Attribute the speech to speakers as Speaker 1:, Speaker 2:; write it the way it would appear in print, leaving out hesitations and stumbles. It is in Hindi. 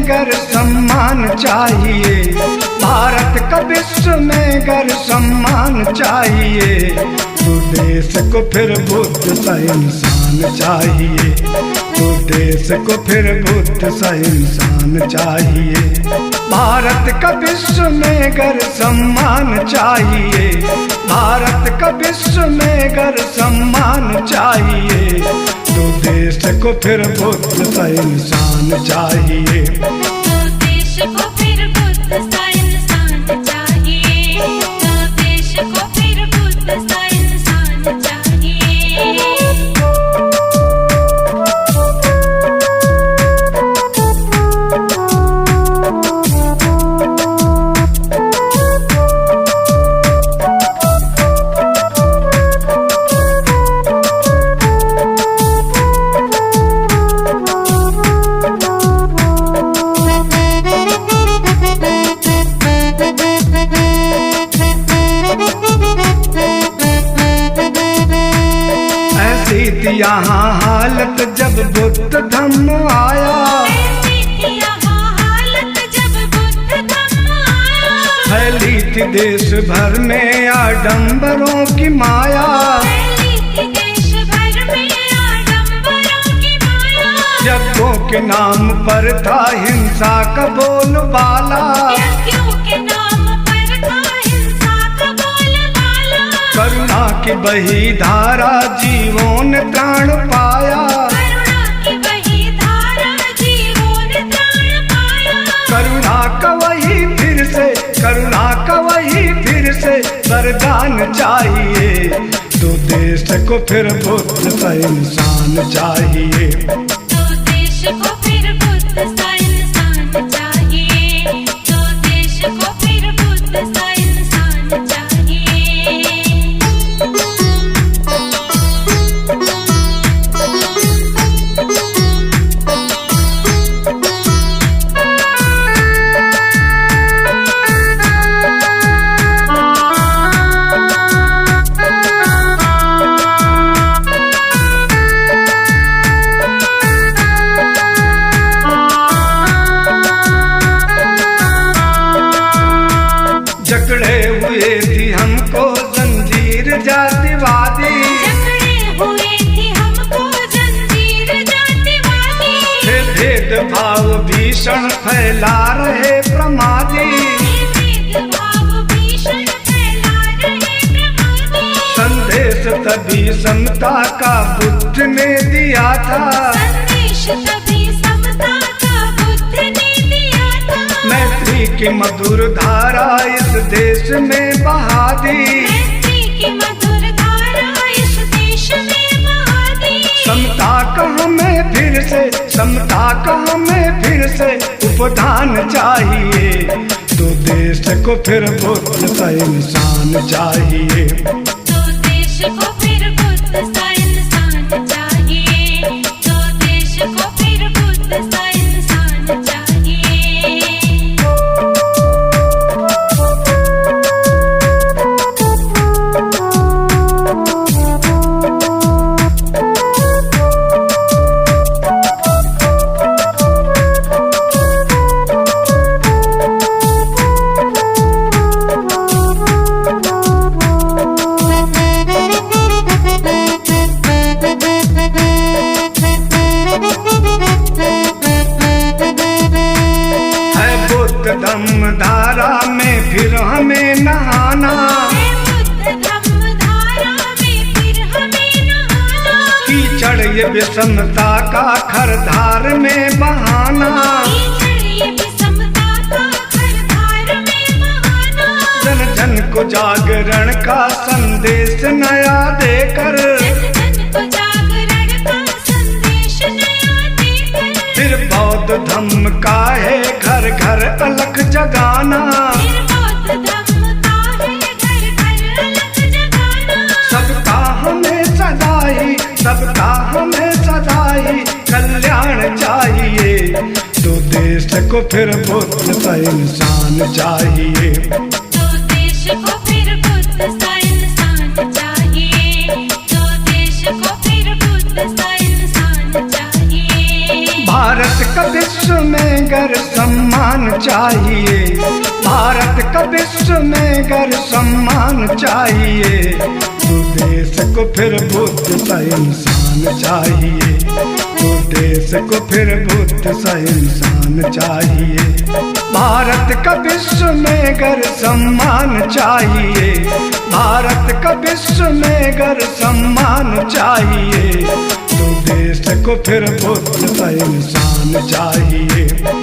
Speaker 1: में गर सम्मान चाहिए, भारत का विश्व में गर सम्मान चाहिए। तो देश को फिर बुद्ध सा इंसान चाहिए, तो देश को फिर बुद्ध सा इंसान चाहिए। भारत का विश्व में गर सम्मान चाहिए, भारत का विश्व में गर सम्मान चाहिए। तो देश को फिर बुद्ध सा इंसान चाहिए,
Speaker 2: तो देश को फिर बुद्ध सा इंसान चाहिए, तो देश को फिर बुद्ध सा इंसान चाहिए।
Speaker 1: यहाँ हालत जब बुद्ध धम्म आया, फैली थी देश भर में आडंबरों की माया। यज्ञों के नाम पर था हिंसा का बोलबाला, करुणा की बही धारा जीवों ने प्राण पाया, करुणा का वही फिर से, करुणा का वही फिर से वरदान चाहिए। तो देश को फिर बुद्ध सा इंसान चाहिए,
Speaker 2: तो देश को फिर बुद्ध सा इंसान चाहिए, तो देश को फिर बुद्ध सा इंसान चाहिए।
Speaker 1: जकड़े हुए थी हमको जंजीर जातिवादी,
Speaker 2: जकड़े हुए थी हमको जंजीर जातिवादी,
Speaker 1: भेदभाव भीषण फैला रहे प्रमादी,
Speaker 2: भेदभाव भीषण फैला रहे प्रमादी।
Speaker 1: संदेश तभी समता का बुद्ध ने दिया था,
Speaker 2: संदेश तभी समता का बुद्ध ने दिया था।
Speaker 1: मैत्री की मधुर धारा इस देश में बहा दी,
Speaker 2: मैत्री की मधुर धारा इस देश में बहा दी।
Speaker 1: समता का हमें फिर से, समता का हमें फिर से उपदान चाहिए। तो देश को फिर बुद्ध सा इंसान चाहिए,
Speaker 2: तो देश को फिर बुद्ध सा इंसान चाहिए, तो देश को फिर बुद्ध सा इंसान चाहिए।
Speaker 1: धम्म धारा में फिर हमें नहाना, कीचड़ ये विषमता का खरधार में बहाना, जन जन को जागरण का संदेश नया देकर, फिर बौद्ध धम्म का है घर घर अलख जगाना। सबका हमें सदाई, सबका हमें सदाई कल्याण चाहिए। तो देश को फिर बुद्ध सा इंसान चाहिए,
Speaker 2: तो देश को फिर बुद्ध सा इंसान चाहिए, तो देश को फिर बुद्ध सा इंसान चाहिए।
Speaker 1: भारत का विश्व में गर सम्मान चाहिए, भारत का विश्व में गर सम्मान चाहिए, तो देश को फिर बुद्ध सा इंसान चाहिए, तो देश को फिर बुद्ध सा इंसान चाहिए। भारत का विश्व में गर सम्मान चाहिए, भारत का विश्व में गर सम्मान चाहिए, तो देश को फिर बुद्ध सा इंसान चाहिए।